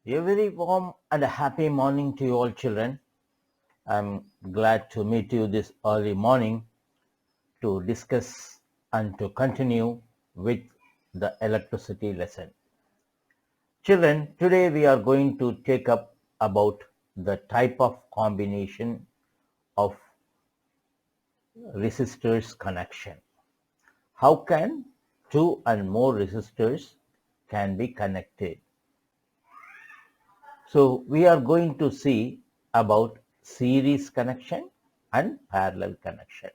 A very warm and a happy morning to you all children. I'm glad to meet you this early morning to discuss and to continue with the electricity lesson. Children, today we are going to take up about the type of combination of resistors connection. How can two and more resistors can be connected? So we are going to see about series connection and parallel connection.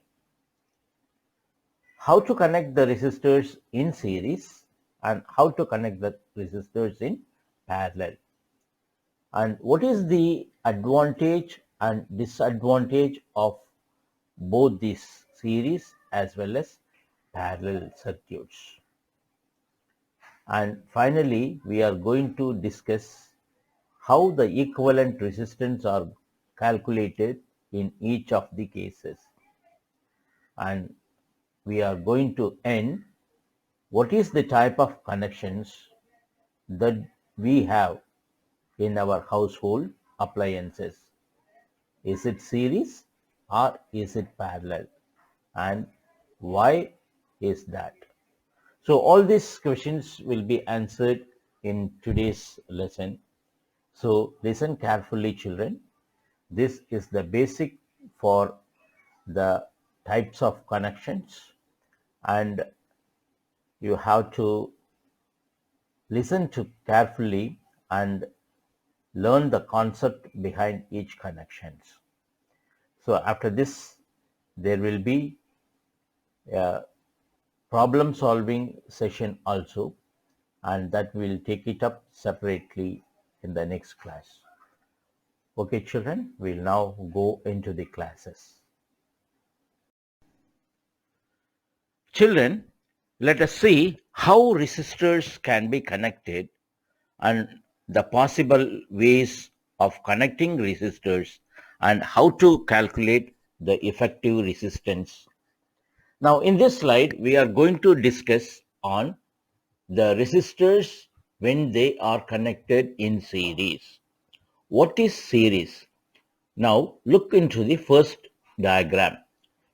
How to connect the resistors in series and how to connect the resistors in parallel. And what is the advantage and disadvantage of both these series as well as parallel circuits. And finally, we are going to discuss how the equivalent resistance are calculated in each of the cases. And we are going to end what is the type of connections that we have in our household appliances. Is it series or is it parallel? And why is that? So all these questions will be answered in today's lesson. So listen carefully, children. This is the basic for the types of connections, and you have to listen to carefully and learn the concept behind each connections. So after this, there will be a problem solving session also, and that will take it up separately in the next class. Okay, children, we'll now go into the classes. Children, let us see how resistors can be connected and the possible ways of connecting resistors and how to calculate the effective resistance. Now in this slide we are going to discuss on the resistors when they are connected in series. What is series? Now look into the first diagram.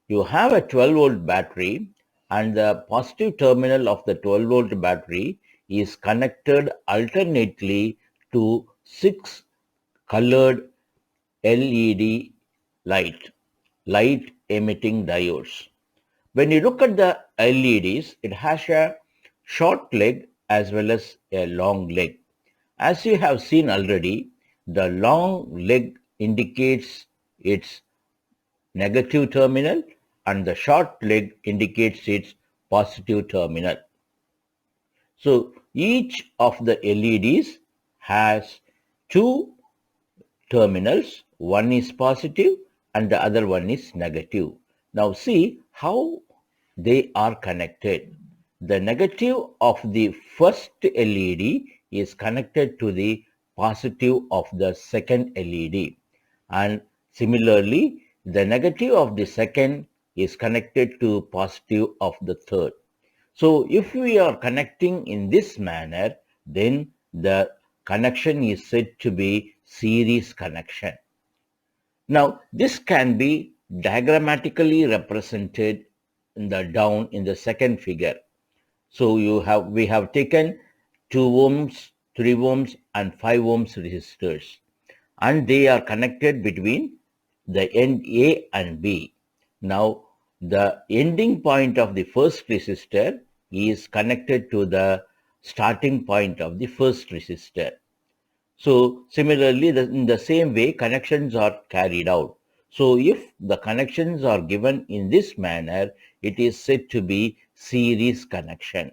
You have a 12-volt battery and the positive terminal of the 12-volt battery is connected alternately to 6 colored LED light emitting diodes. When you look at the LEDs, it has a short leg as well as a long leg. As you have seen already, the long leg indicates its negative terminal and the short leg indicates its positive terminal. So each of the LEDs has two terminals. One is positive and the other one is negative. Now see how they are connected. The negative of the first LED is connected to the positive of the second LED, and similarly the negative of the second is connected to positive of the third. So if we are connecting in this manner, then the connection is said to be series connection. Now this can be diagrammatically represented in the second figure. So we have taken 2 ohms, 3 ohms and 5 ohms resistors, and they are connected between the end A and B. Now the ending point of the first resistor is connected to the starting point of the first resistor. So similarly, in the same way, connections are carried out. So if the connections are given in this manner, it is said to be series connection.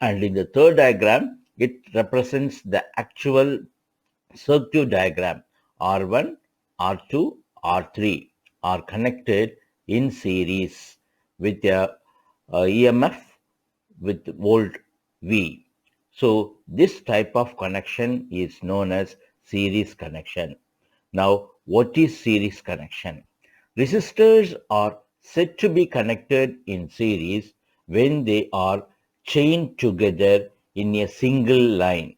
And in the third diagram, it represents the actual circuit diagram. R1, R2, R3 are connected in series with a EMF with volt V. So this type of connection is known as series connection. Now what is series connection? Resistors are said to be connected in series when they are chained together in a single line.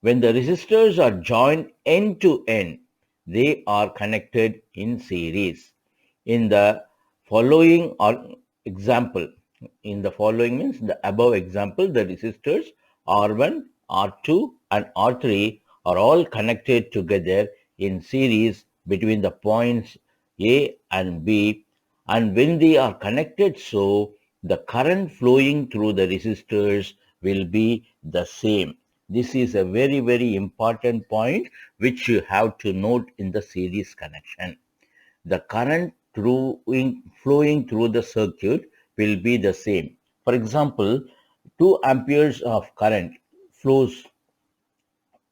When the resistors are joined end to end, they are connected in series. In the following example, in the following means the above example, the resistors R1, R2 and R3 are all connected together in series between the points A and B, and when they are connected, so the current flowing through the resistors will be the same. This is a very, very important point which you have to note in the series connection. The current flowing through the circuit will be the same. For example, 2 amperes of current flows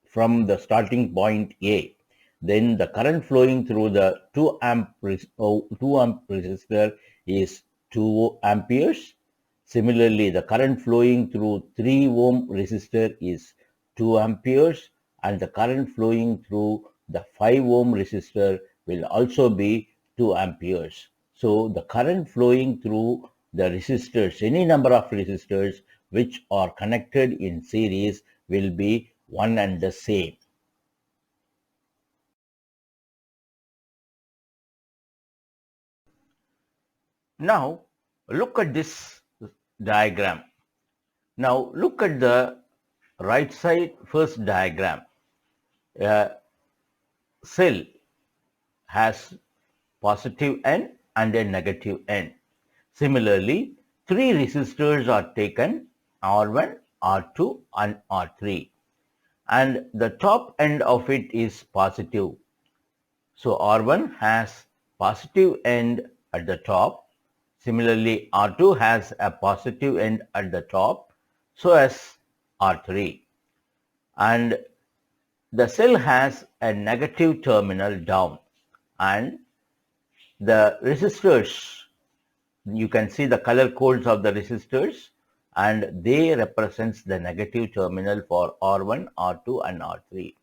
from the starting point A. Then the current flowing through the 2 amp resistor is 2 amperes. Similarly, the current flowing through 3 ohm resistor is 2 amperes, and the current flowing through the 5 ohm resistor will also be 2 amperes. So the current flowing through the resistors, any number of resistors which are connected in series, will be one and the same. Now look at this diagram. Now look at the right side first diagram. A cell has positive end and a negative end. Similarly, 3 resistors are taken, R1, R2 and R3, and the top end of it is positive. So R1 has positive end at the top. Similarly, R2 has a positive end at the top, so as R3. And the cell has a negative terminal down, and the resistors, you can see the color codes of the resistors, and they represents the negative terminal for R1, R2 and R3.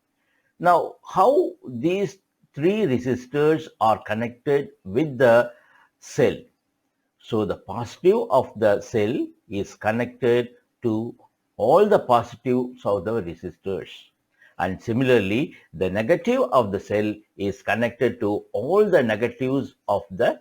Now, how these 3 resistors are connected with the cell? So the positive of the cell is connected to all the positives of the resistors. And similarly, the negative of the cell is connected to all the negatives of the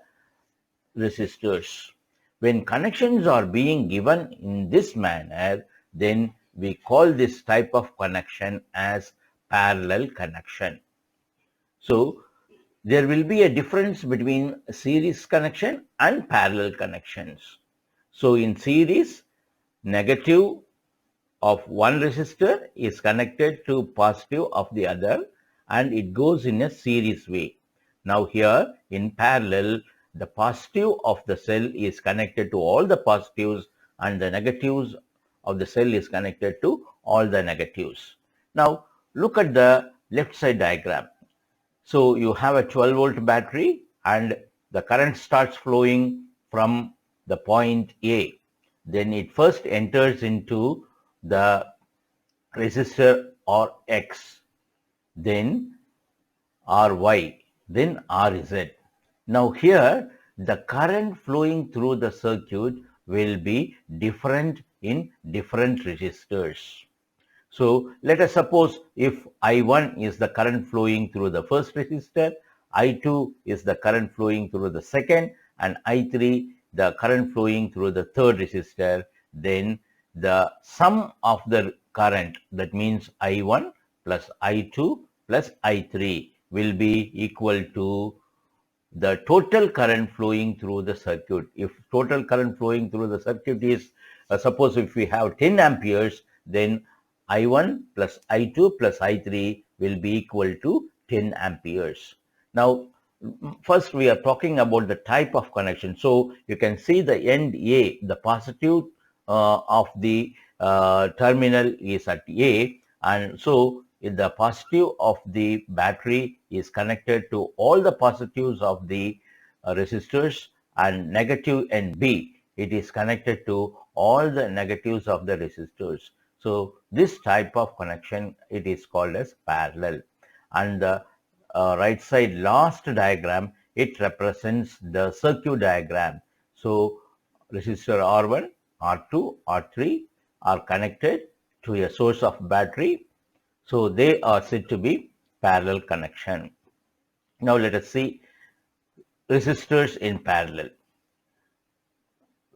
resistors. When connections are being given in this manner, then we call this type of connection as parallel connection. So there will be a difference between series connection and parallel connections. So in series, negative of one resistor is connected to positive of the other, and it goes in a series way. Now here in parallel, the positive of the cell is connected to all the positives, and the negatives of the cell is connected to all the negatives. Now look at the left side diagram. So you have a 12-volt battery, and the current starts flowing from the point A. Then it first enters into the resistor Rx, then Ry, then Rz. Now here the current flowing through the circuit will be different in different resistors. So let us suppose if I1 is the current flowing through the first resistor, I2 is the current flowing through the second, and I3 the current flowing through the third resistor, then the sum of the current, that means I1 plus I2 plus I3, will be equal to the total current flowing through the circuit. If total current flowing through the circuit is, suppose if we have 10 amperes, then I1 plus I2 plus I3 will be equal to 10 amperes. Now, first we are talking about the type of connection. So you can see the end A, the positive of the terminal is at A, and so the positive of the battery is connected to all the positives of the resistors, and negative end B, it is connected to all the negatives of the resistors. So this type of connection, it is called as parallel. And the right side last diagram, it represents the circuit diagram. So resistor R1, R2, R3 are connected to a source of battery. So they are said to be parallel connection. Now let us see resistors in parallel.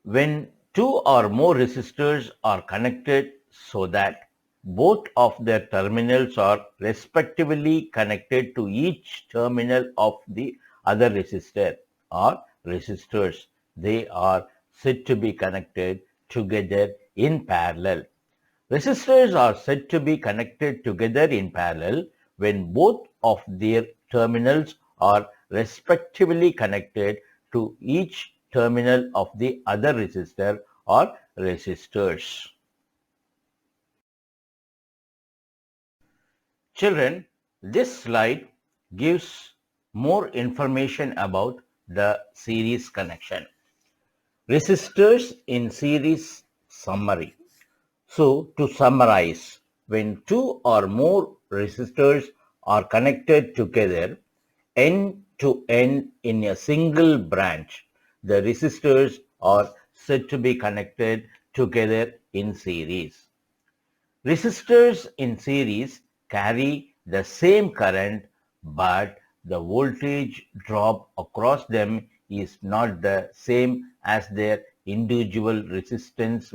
When two or more resistors are connected so that both of their terminals are respectively connected to each terminal of the other resistor or resistors, they are said to be connected together in parallel. Resistors are said to be connected together in parallel when both of their terminals are respectively connected to each terminal of the other resistor or resistors. Children, this slide gives more information about the series connection. Resistors in series summary. So, to summarize, when two or more resistors are connected together end to end in a single branch, the resistors are said to be connected together in series. Resistors in series carry the same current, but the voltage drop across them is not the same as their individual resistance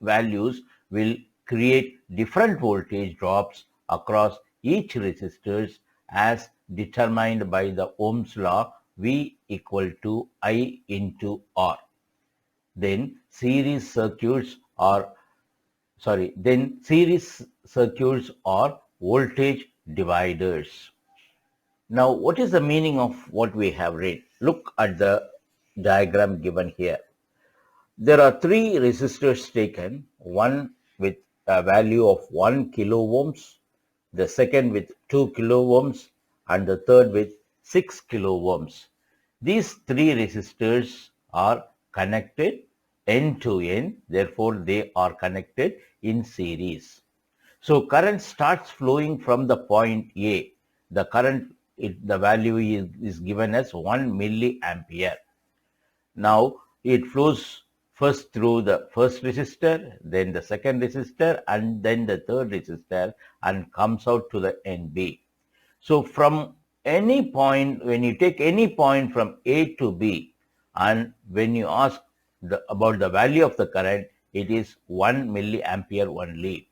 values will create different voltage drops across each resistors as determined by the Ohm's law V equal to I into R. Then series circuits are voltage dividers. Now, what is the meaning of what we have read? Look at the diagram given here. There are three resistors taken, one with a value of 1 kilo ohms, the second with 2 kilo ohms, and the third with 6 kilo ohms. These three resistors are connected end to end, therefore they are connected in series. So current starts flowing from the point A. The current, the value is given as 1 milliampere. Now it flows first through the first resistor, then the second resistor, and then the third resistor, and comes out to the end B. So from any point, when you take any point from A to B, and when you ask about the value of the current, it is 1 milliampere only.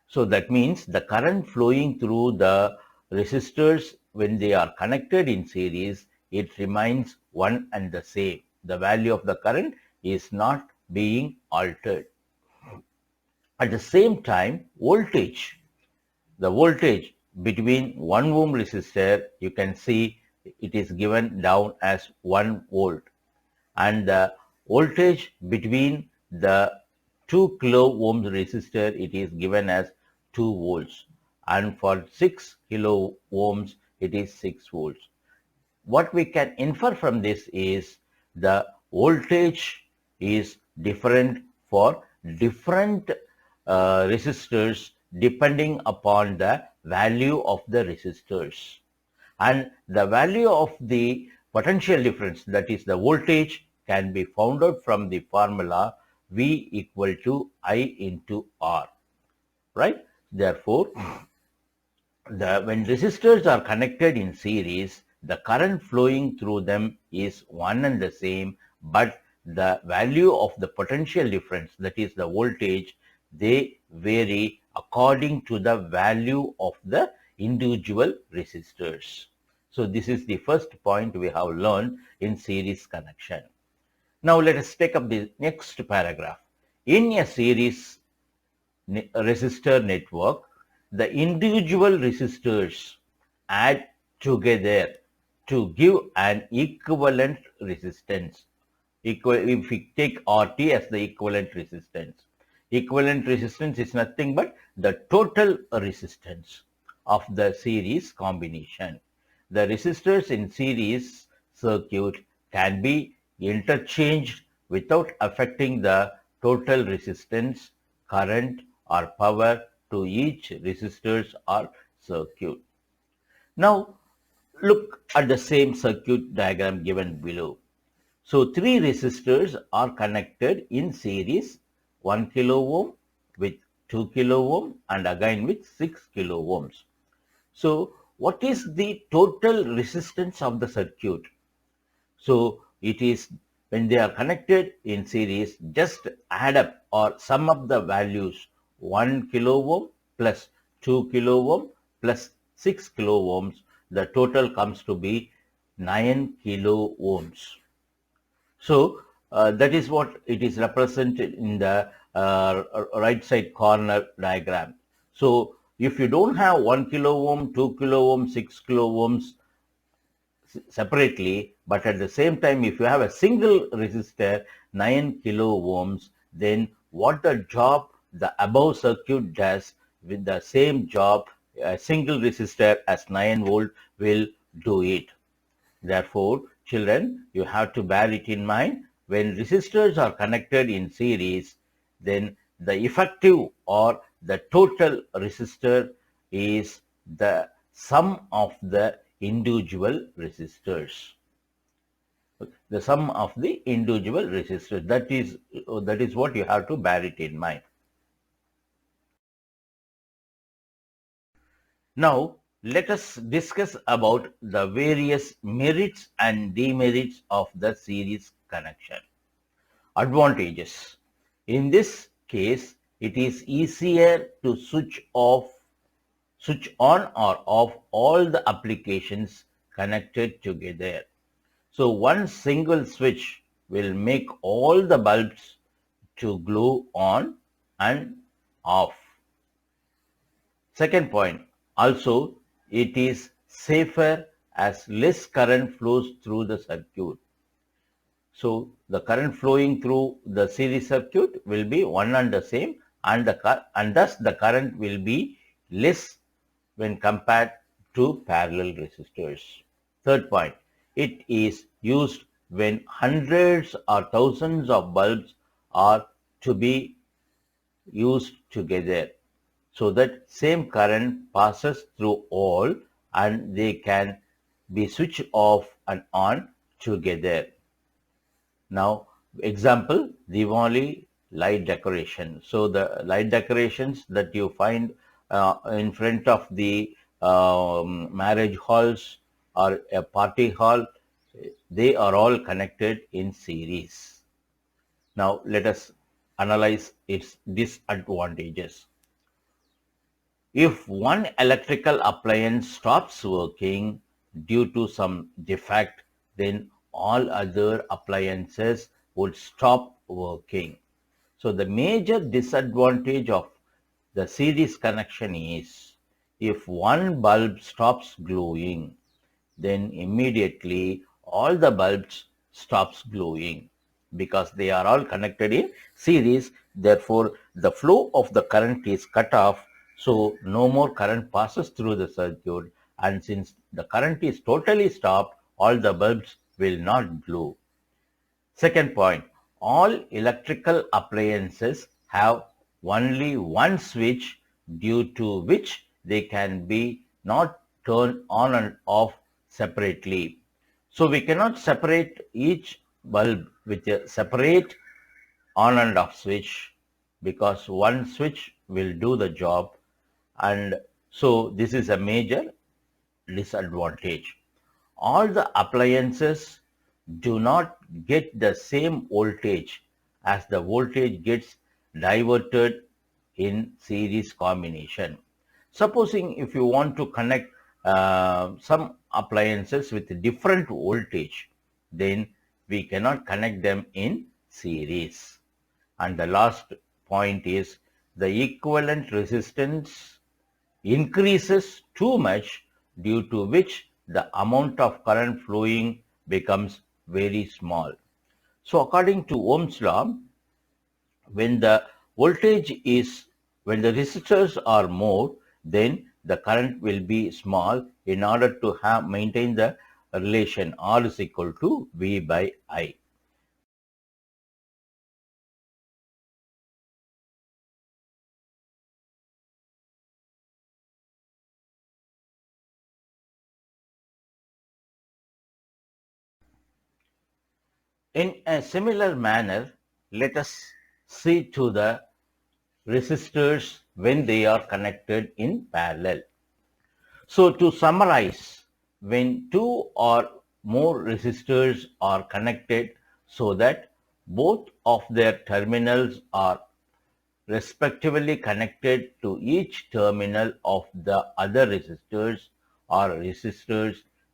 So that means the current flowing through the resistors when they are connected in series, it remains one and the same. The value of the current is not being altered. At the same time, the voltage between 1 ohm resistor, you can see it is given down as 1 volt, and the voltage between the 2 kilo ohms resistor, it is given as 2 volts, and for 6 kilo ohms it is 6 volts. What we can infer from this is the voltage is different for different resistors depending upon the value of the resistors, and the value of the potential difference, that is the voltage, can be found out from the formula V equal to I into R, right? Therefore, when resistors are connected in series, the current flowing through them is one and the same, but the value of the potential difference, that is the voltage, they vary according to the value of the individual resistors. So this is the first point we have learned in series connection. Now let us take up the next paragraph. In a series resistor network, the individual resistors add together to give an equivalent resistance. If we take RT as the equivalent resistance is nothing but the total resistance of the series combination. The resistors in series circuit can be interchanged without affecting the total resistance, current, or power to each resistors or circuit. Now look at the same circuit diagram given below. So three resistors are connected in series, 1 kilo ohm with 2 kilo ohm and again with 6 kilo ohms. So what is the total resistance of the circuit? So it is when they are connected in series, just add up or sum up the values 1 kilo ohm plus 2 kilo ohm plus 6 kilo ohms. The total comes to be 9 kilo ohms. So that is what it is represented in the right side corner diagram. So if you don't have 1 kilo ohm, 2 kilo ohm, 6 kilo ohms separately, but at the same time, if you have a single resistor, 9 kilo ohms, then what the job the above circuit does with the same job, a single resistor as 9 volt will do it. Therefore, children, you have to bear it in mind. When resistors are connected in series, then the effective or the total resistor is the sum of the individual resistors. The sum of the individual resistors. That is what you have to bear it in mind. Now, let us discuss about the various merits and demerits of the series connection. Advantages. In this case, it is easier to switch on or off all the applications connected together. So one single switch will make all the bulbs to glow on and off. Second point, also it is safer as less current flows through the circuit. So the current flowing through the series circuit will be one and the same, and thus the current will be less when compared to parallel resistors. Third point, it is used when hundreds or thousands of bulbs are to be used together, so that same current passes through all and they can be switched off and on together. Now, example, Diwali light decoration. So the light decorations that you find in front of the marriage halls or a party hall, they are all connected in series. Now, let us analyze its disadvantages. If one electrical appliance stops working due to some defect, then all other appliances would stop working. So the major disadvantage of the series connection is if one bulb stops glowing, then immediately all the bulbs stops glowing because they are all connected in series. Therefore, the flow of the current is cut off, so no more current passes through the circuit, and since the current is totally stopped, all the bulbs will not glow. Second point, all electrical appliances have only one switch, due to which they can be not turned on and off separately. So we cannot separate each bulb with a separate on and off switch because one switch will do the job, and so this is a major disadvantage. All the appliances do not get the same voltage, as the voltage gets diverted in series combination. Supposing if you want to connect some appliances with different voltage, then we cannot connect them in series. And the last point is the equivalent resistance increases too much, due to which the amount of current flowing becomes very small. So according to Ohm's law, when the voltage is when the resistors are more, then the current will be small in order to have maintain the relation R is equal to V by I. In a similar manner, let us see to the resistors when they are connected in parallel. So to summarize, when two or more resistors are connected so that both of their terminals are respectively connected to each terminal of the other resistors,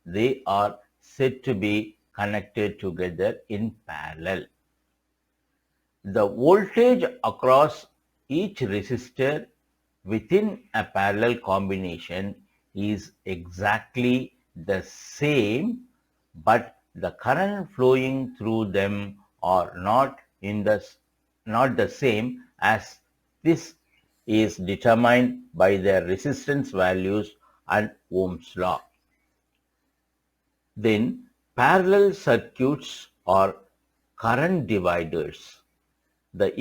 they are said to be connected together in parallel. The voltage across each resistor within a parallel combination is exactly the same, but the current flowing through them are not the same, as this is determined by their resistance values and Ohm's law. Then parallel circuits are current dividers. The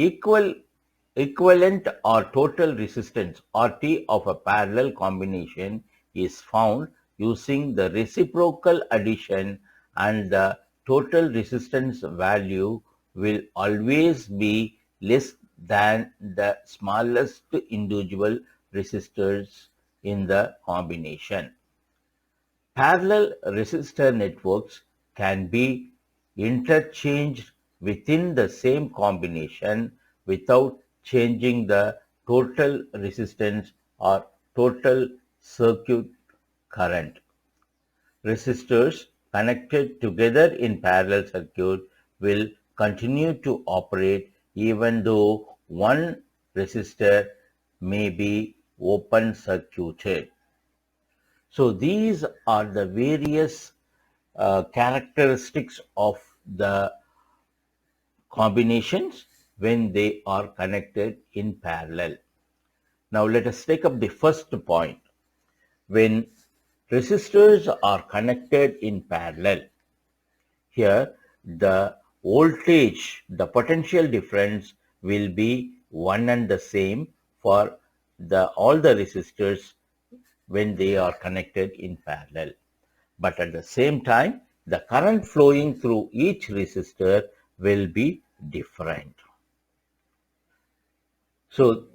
equivalent or total resistance (RT) of a parallel combination is found using the reciprocal addition, and the total resistance value will always be less than the smallest individual resistors in the combination. Parallel resistor networks can be interchanged within the same combination without changing the total resistance or total circuit current. Resistors connected together in parallel circuit will continue to operate even though one resistor may be open circuited. So these are the various characteristics of the combinations when they are connected in parallel. Now let us take up the first point. When resistors are connected in parallel, here the voltage, the potential difference will be one and the same for all the resistors when they are connected in parallel. But at the same time, the current flowing through each resistor will be different. So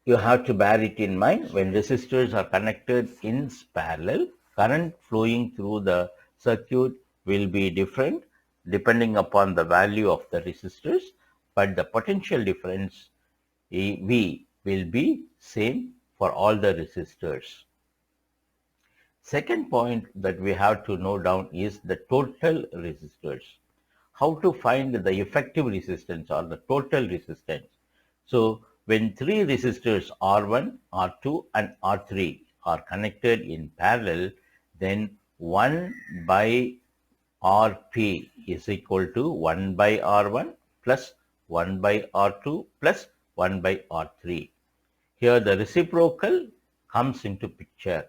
you have to bear it in mind. When resistors are connected in parallel, current flowing through the circuit will be different depending upon the value of the resistors, but the potential difference V will be same for all the resistors. Second point that we have to note down is the total resistors. How to find the effective resistance or the total resistance? So when three resistors R1, R2 and R3 are connected in parallel, then 1 by Rp is equal to 1 by R1 plus 1 by R2 plus 1 by R3. Here the reciprocal comes into picture.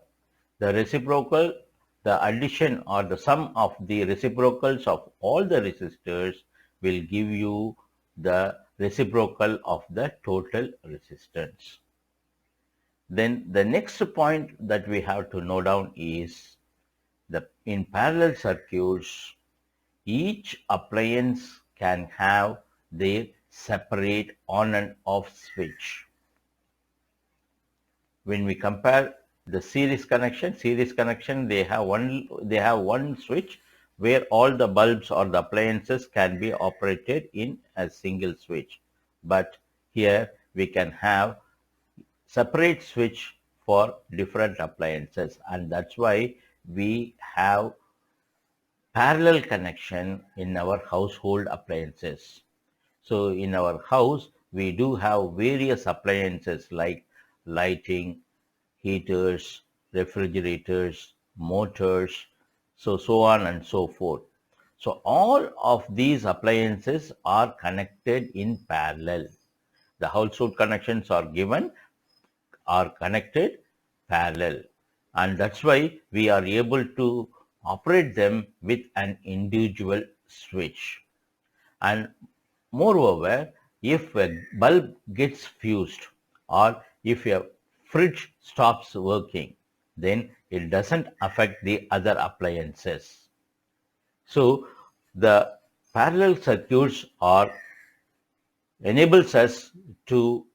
The reciprocal, the addition or the sum of the reciprocals of all the resistors will give you the reciprocal of the total resistance. Then the next point that we have to note down is in parallel circuits, each appliance can have their separate on and off switch. When we compare the series connection, they have one switch where all the bulbs or the appliances can be operated in a single switch. But here we can have separate switch for different appliances, and that's why we have parallel connection in our household appliances. So in our house, we do have various appliances like lighting, heaters, refrigerators, motors, so on and so forth. So all of these appliances are connected in parallel. The household connections are connected parallel, and that's why we are able to operate them with an individual switch. And moreover, if a bulb gets fused or if a fridge stops working, then it doesn't affect the other appliances. So the parallel circuits enables us to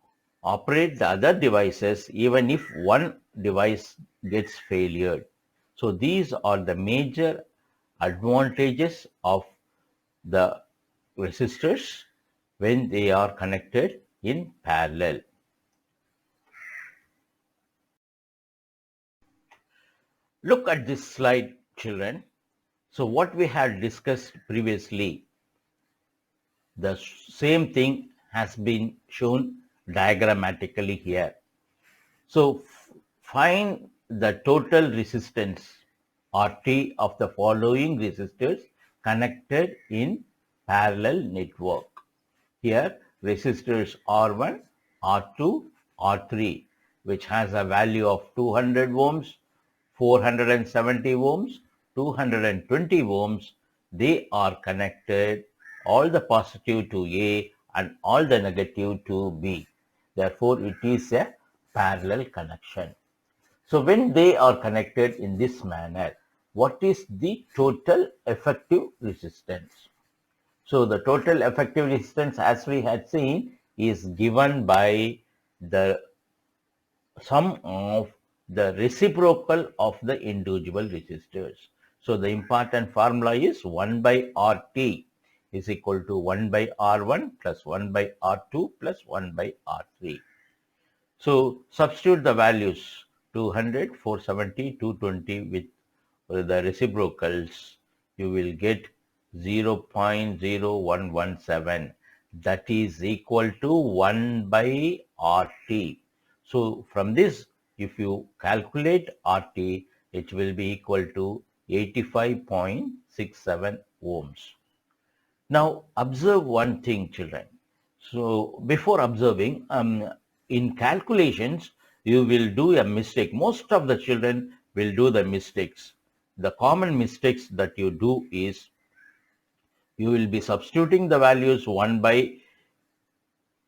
operate the other devices even if one device gets failure. So these are the major advantages of the resistors when they are connected in parallel. Look at this slide, children. So what we had discussed previously, the same thing has been shown diagrammatically here. So find the total resistance RT of the following resistors connected in parallel network. Here resistors R1, R2, R3, which has a value of 200 ohms, 470 ohms, 220 ohms. They are connected, all the positive to A and all the negative to B. Therefore, it is a parallel connection. So when they are connected in this manner, what is the total effective resistance? So the total effective resistance, as we had seen, is given by the sum of the reciprocal of the individual resistors. So the important formula is 1 by RT is equal to 1 by R1 plus 1 by R2 plus 1 by R3. So substitute the values 200, 470, 220 with the reciprocals. You will get 0.0117. That is equal to 1 by RT. So from this, if you calculate RT, it will be equal to 85.67 ohms. Now observe one thing, children. So before observing, in calculations, you will do a mistake. Most of the children will do the mistakes. The common mistakes that you do is you will be substituting the values 1 by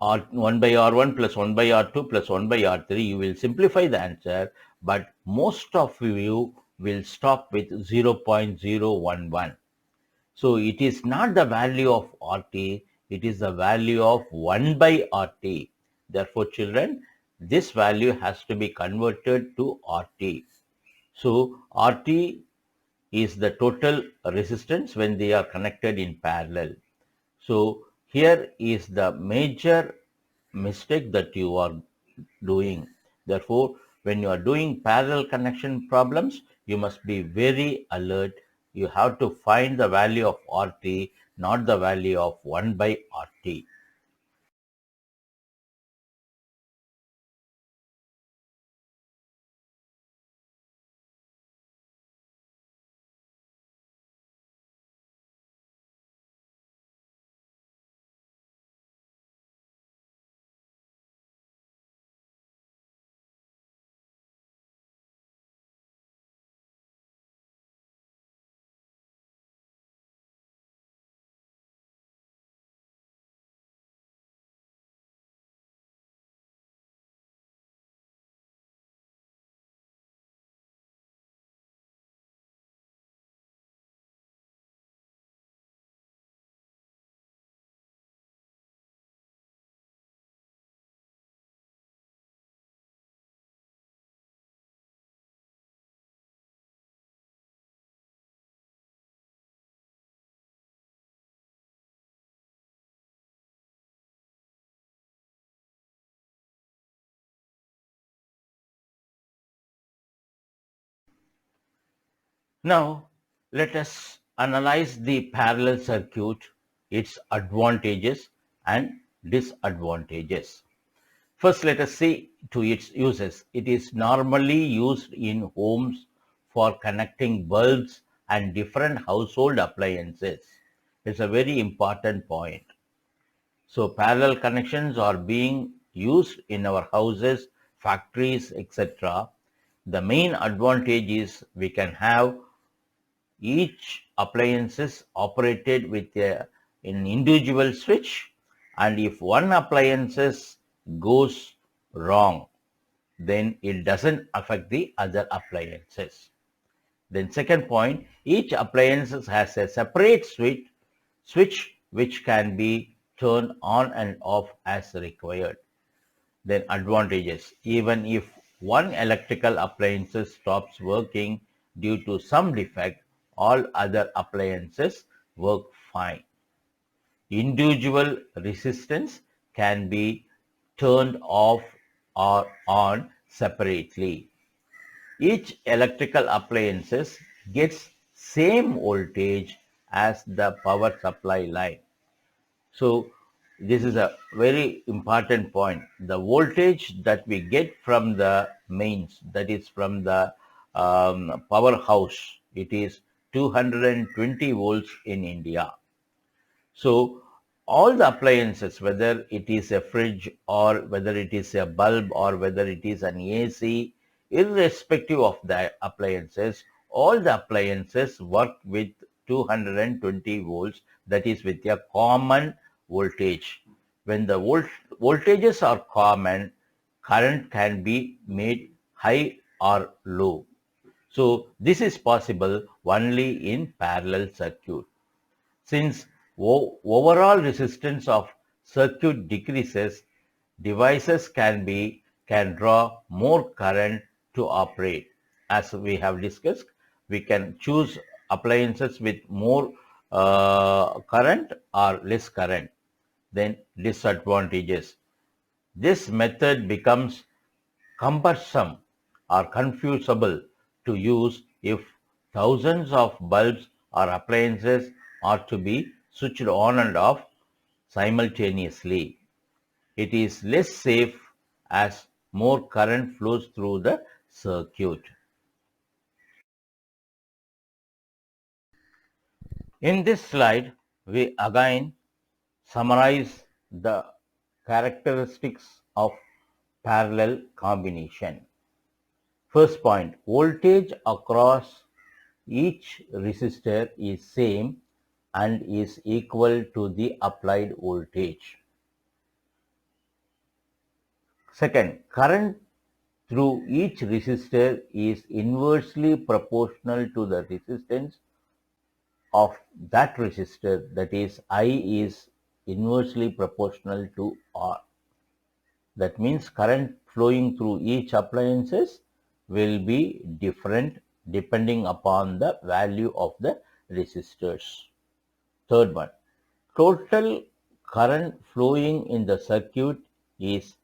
R1 plus 1 by R2 plus 1 by R3. You will simplify the answer, but most of you will stop with 0.011. So it is not the value of RT, it is the value of 1 by RT. Therefore, children, this value has to be converted to RT. So RT is the total resistance when they are connected in parallel. So here is the major mistake that you are doing. Therefore, when you are doing parallel connection problems, you must be very alert. You have to find the value of RT, not the value of 1 by RT. Now, let us analyze the parallel circuit, its advantages and disadvantages. First, let us see to its uses. It is normally used in homes for connecting bulbs and different household appliances. It's a very important point. So parallel connections are being used in our houses, factories, etc. The main advantage is we can have each appliances operated with an individual switch, and if one appliances goes wrong, then it doesn't affect the other appliances. Then second point, each appliance has a separate switch which can be turned on and off as required. Then advantages. Even if one electrical appliance stops working due to some defect, all other appliances work fine. Individual resistance can be turned off or on separately. Each electrical appliances gets same voltage as the power supply line. So this is a very important point. The voltage that we get from the mains, that is from the powerhouse, it is 220 volts in India. So all the appliances, whether it is a fridge or whether it is a bulb or whether it is an AC, irrespective of the appliances, all the appliances work with 220 volts, that is with a common voltage. When the voltages are common, current can be made high or low. So this is possible only in parallel circuit. Since overall resistance of circuit decreases, devices can draw more current to operate. As we have discussed, we can choose appliances with more current or less current. Then disadvantages. This method becomes cumbersome or confusable to use if thousands of bulbs or appliances are to be switched on and off simultaneously. It is less safe as more current flows through the circuit. In this slide, we again summarize the characteristics of parallel combination. First point, voltage across each resistor is same and is equal to the applied voltage. Second, current through each resistor is inversely proportional to the resistance of that resistor, that is I is inversely proportional to R. That means current flowing through each appliances will be different depending upon the value of the resistors. Third one, total current flowing in the circuit is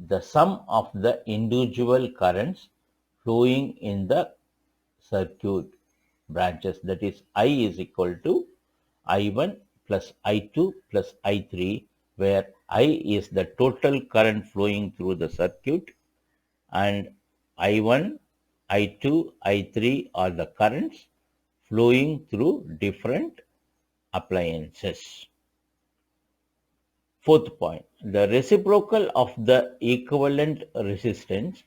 the sum of the individual currents flowing in the circuit branches, that is I is equal to I1 plus I2 plus I3, where I is the total current flowing through the circuit and I1, I2, I3 are the currents flowing through different appliances. Fourth point, the reciprocal of the equivalent resistance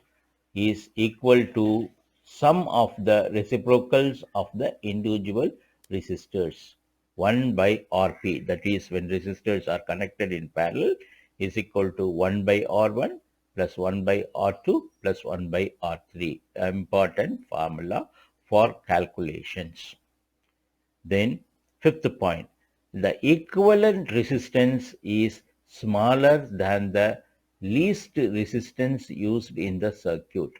is equal to sum of the reciprocals of the individual resistors. 1 by Rp, that is when resistors are connected in parallel, is equal to 1 by R1 plus 1 by R2 plus 1 by R3. Important formula for calculations. Then fifth point, the equivalent resistance is smaller than the least resistance used in the circuit.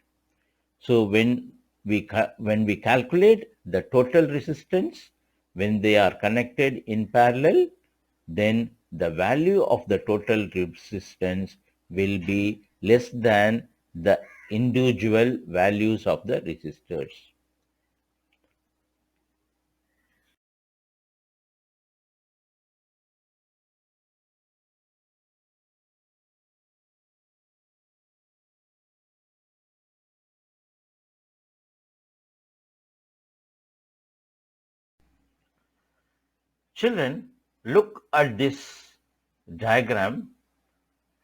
So when we calculate the total resistance when they are connected in parallel, then the value of the total resistance will be less than the individual values of the resistors. Children, look at this diagram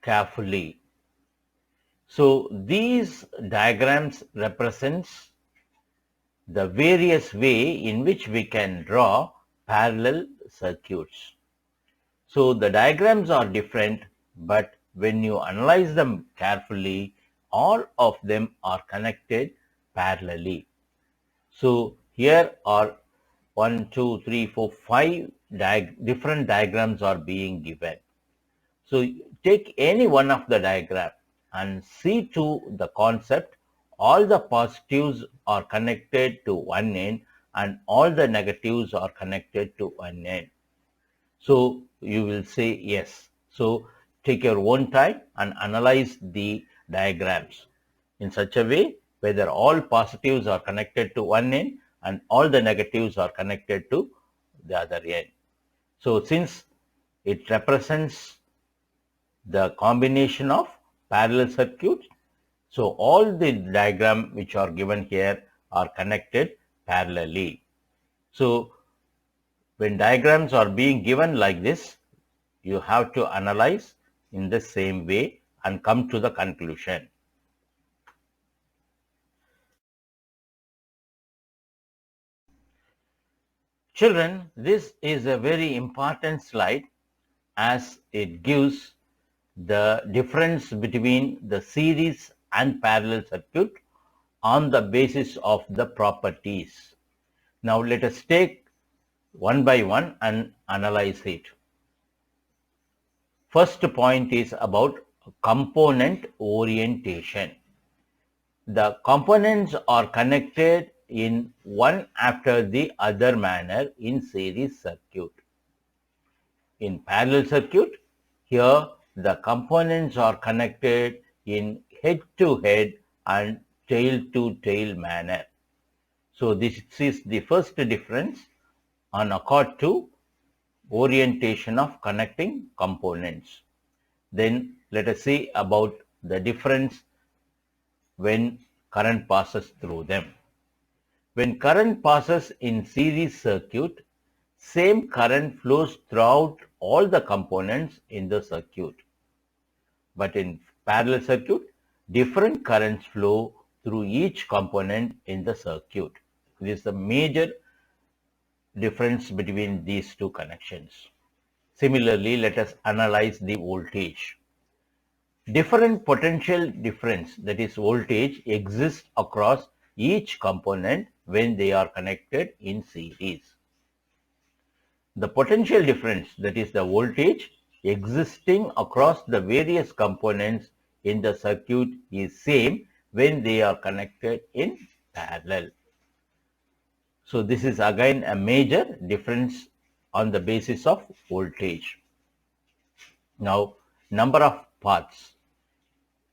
carefully. So these diagrams represents the various way in which we can draw parallel circuits. So the diagrams are different, but when you analyze them carefully, all of them are connected parallelly. So here are 1, 2, 3, 4, 5 different diagrams are being given. So take any one of the diagram and see to the concept all the positives are connected to one end and all the negatives are connected to one end. So you will say yes. So take your own time and analyze the diagrams in such a way whether all positives are connected to one end and all the negatives are connected to the other end. So since it represents the combination of parallel circuits, so all the diagram which are given here are connected parallelly. So when diagrams are being given like this, you have to analyze in the same way and come to the conclusion. Children, this is a very important slide as it gives the difference between the series and parallel circuit on the basis of the properties. Now let us take one by one and analyze it. First point is about component orientation. The components are connected in one after the other manner in series circuit. In parallel circuit, here the components are connected in head-to-head and tail-to-tail manner. So this is the first difference on accord to orientation of connecting components. Then let us see about the difference when current passes through them. When current passes in series circuit, same current flows throughout all the components in the circuit. But in parallel circuit, different currents flow through each component in the circuit. This is the major difference between these two connections. Similarly, let us analyze the voltage. Different potential difference, that is voltage, exists across each component when they are connected in series. The potential difference, that is the voltage existing across the various components in the circuit, is same when they are connected in parallel. So this is again a major difference on the basis of voltage. Now, number of paths.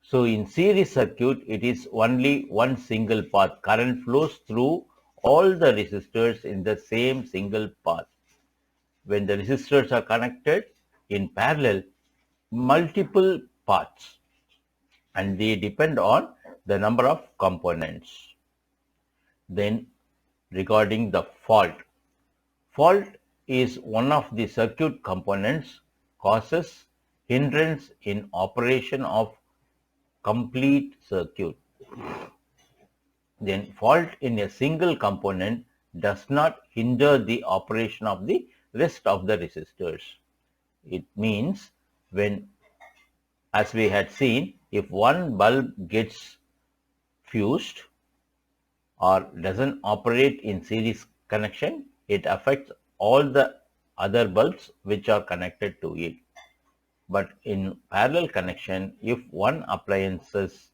So in series circuit, it is only one single path. Current flows through all the resistors in the same single path. When the resistors are connected in parallel, multiple paths, and they depend on the number of components. Then regarding the fault. Fault is one of the circuit components causes hindrance in operation of complete circuit. Then fault in a single component does not hinder the operation of the rest of the resistors. It means when, as we had seen, if one bulb gets fused or doesn't operate in series connection, it affects all the other bulbs which are connected to it. But in parallel connection, if one appliances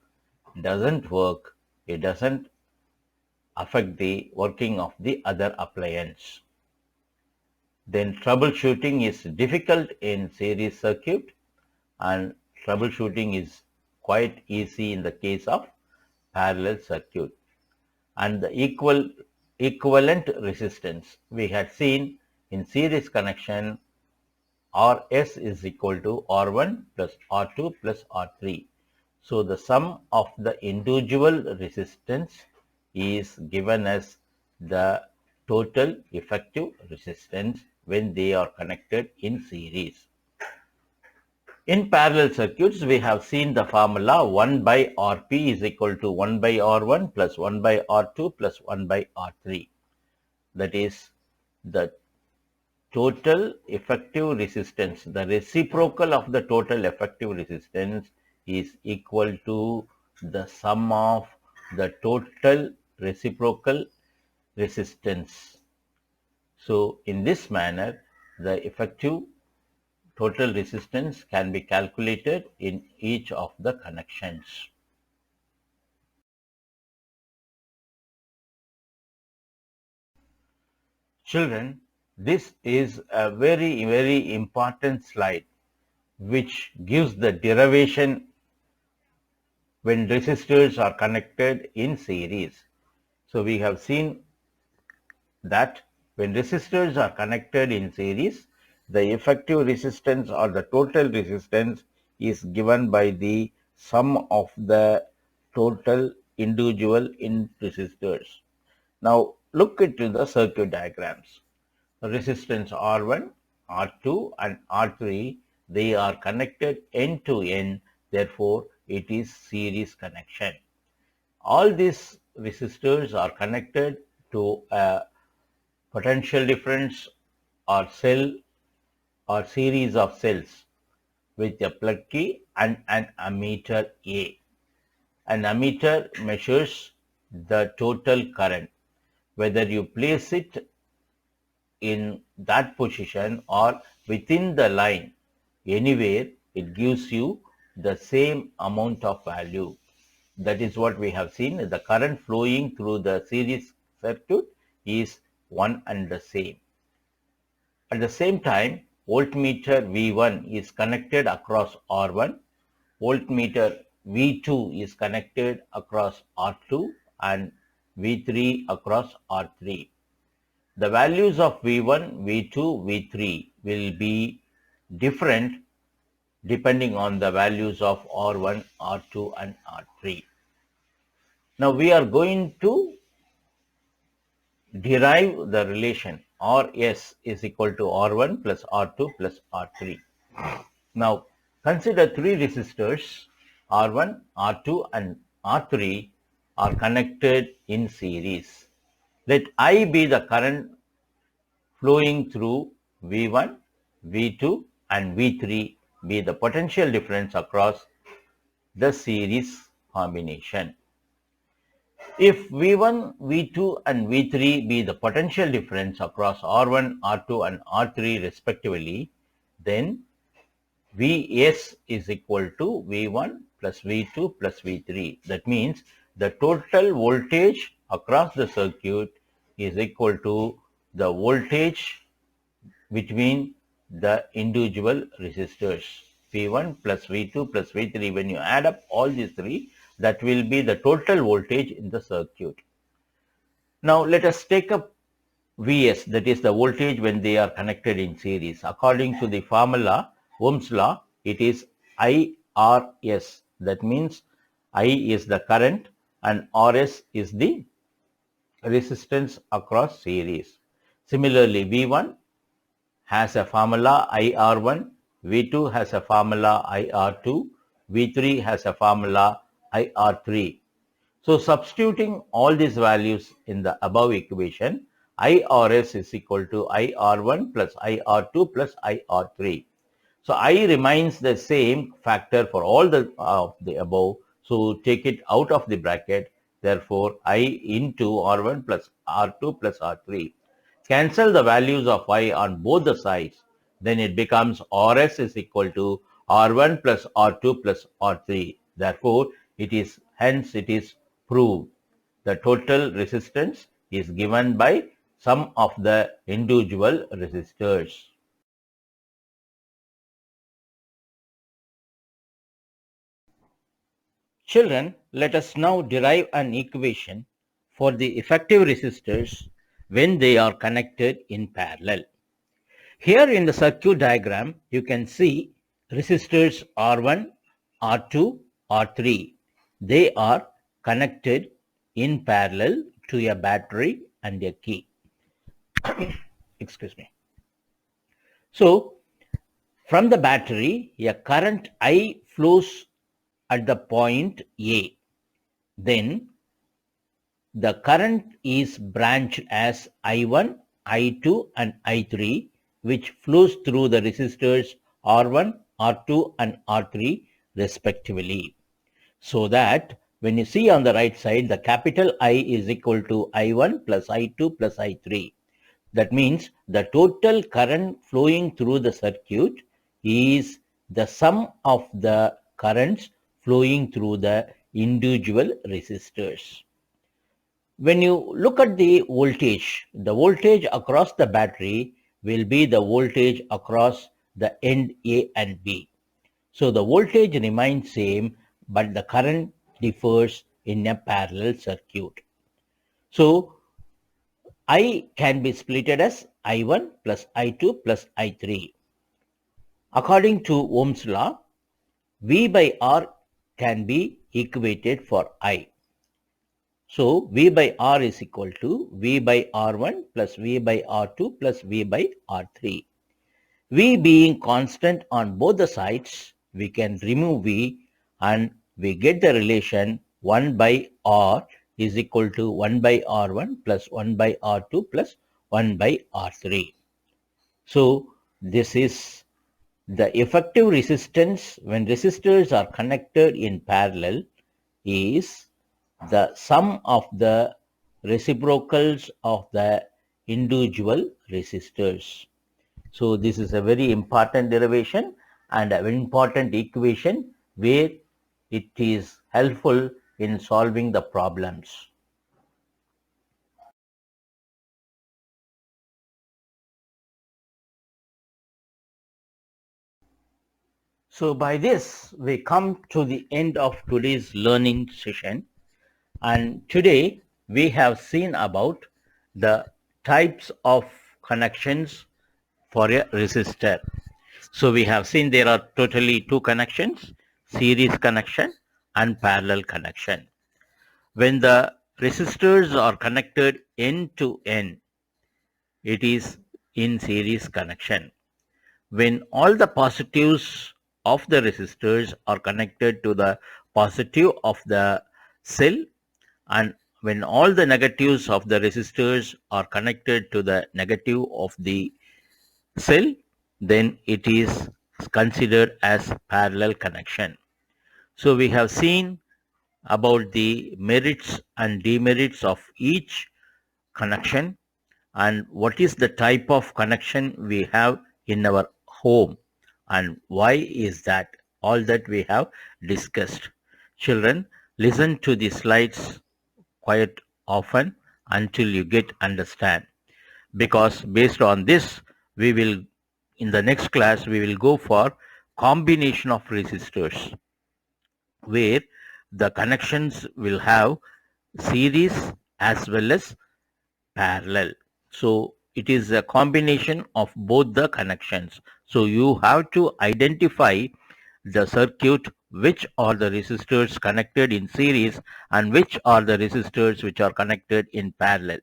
doesn't work, it doesn't affect the working of the other appliance. Then troubleshooting is difficult in series circuit and troubleshooting is quite easy in the case of parallel circuit. And the equivalent resistance we had seen in series connection, Rs is equal to R1 plus R2 plus R3. So the sum of the individual resistance is given as the total effective resistance when they are connected in series. In parallel circuits, we have seen the formula 1 by Rp is equal to 1 by R1 plus 1 by R2 plus 1 by R3. That is the total effective resistance. The reciprocal of the total effective resistance is equal to the sum of the total reciprocal resistance. So in this manner, the effective total resistance can be calculated in each of the connections. Children, this is a very, very important slide which gives the derivation when resistors are connected in series. So we have seen that when resistors are connected in series, the effective resistance or the total resistance is given by the sum of the total individual in resistors. Now look into the circuit diagrams. Resistance R1, R2 and R3, they are connected end to end, therefore it is series connection. All these resistors are connected to a potential difference or cell or series of cells with a plug key and an ammeter A. An ammeter measures the total current. Whether you place it in that position or within the line, anywhere it gives you the same amount of value. That is what we have seen. The current flowing through the series circuit is one and the same. At the same time, voltmeter V1 is connected across R1, voltmeter V2 is connected across R2 and V3 across R3. The values of V1, V2, V3 will be different depending on the values of R1, R2 and R3. Now we are going to derive the relation Rs is equal to R1 plus R2 plus R3. Now consider three resistors R1, R2 and R3 are connected in series. Let I be the current flowing through V1, V2 and V3 be the potential difference across the series combination. If V1, V2 and V3 be the potential difference across R1, R2 and R3 respectively, then Vs is equal to V1 plus V2 plus V3. That means the total voltage across the circuit is equal to the voltage between the individual resistors. V1 plus V2 plus V3, when you add up all these three, that will be the total voltage in the circuit. Now let us take up Vs, that is the voltage when they are connected in series. According to the formula, Ohm's law, it is IRS. That means I is the current and Rs is the resistance across series. Similarly, V1 has a formula IR1, V2 has a formula IR2, V3 has a formula IR3. So substituting all these values in the above equation, IRS is equal to IR1 plus IR2 plus IR3. So I remains the same factor for all the above. So take it out of the bracket. Therefore, I into R1 plus R2 plus R3. Cancel the values of I on both the sides. Then it becomes Rs is equal to R1 plus R2 plus R3. Therefore, hence it is proved. The total resistance is given by sum of the individual resistors. Children, let us now derive an equation for the effective resistors when they are connected in parallel. Here in the circuit diagram, you can see resistors R1, R2, R3. They are connected in parallel to a battery and a key. Excuse me. So, from the battery, a current I flows at the point A. Then the current is branched as I1, I2 and I3, which flows through the resistors R1, R2 and R3 respectively. So that when you see on the right side, the capital I is equal to I1 plus I2 plus I3. That means the total current flowing through the circuit is the sum of the currents flowing through the individual resistors. When you look at the voltage across the battery will be the voltage across the end A and B. So the voltage remains same, but the current differs in a parallel circuit. So I can be splitted as I1 plus I2 plus I3. According to Ohm's law, V by R can be equated for I. So V by R is equal to V by R1 plus V by R2 plus V by R3. V being constant on both the sides, we can remove V and we get the relation 1 by R is equal to 1 by R1 plus 1 by R2 plus 1 by R3. So this is the effective resistance when resistors are connected in parallel is the sum of the reciprocals of the individual resistors. So this is a very important derivation and a very important equation where it is helpful in solving the problems. So by this, we come to the end of today's learning session. And today we have seen about the types of connections for a resistor. So we have seen there are totally two connections, series connection and parallel connection. When the resistors are connected end to end, it is in series connection. When all the positives of the resistors are connected to the positive of the cell, and when all the negatives of the resistors are connected to the negative of the cell, then it is considered as parallel connection. So we have seen about the merits and demerits of each connection and what is the type of connection we have in our home and why is that, all that we have discussed. Children, listen to the slides quite often until you get understand, because based on this we will, in the next class we will go for combination of resistors where the connections will have series as well as parallel. So it is a combination of both the connections. So you have to identify the circuit which are the resistors connected in series and which are the resistors which are connected in parallel.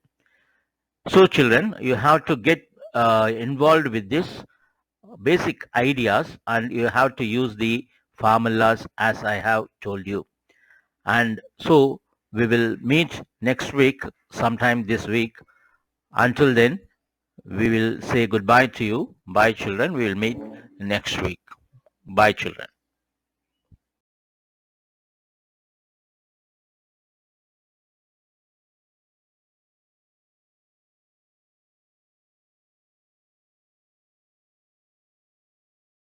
So children, you have to get involved with this basic ideas and you have to use the formulas as I have told you. And so we will meet next week, sometime this week. Until then, we will say goodbye to you. Bye children. We will meet next week. Bye children.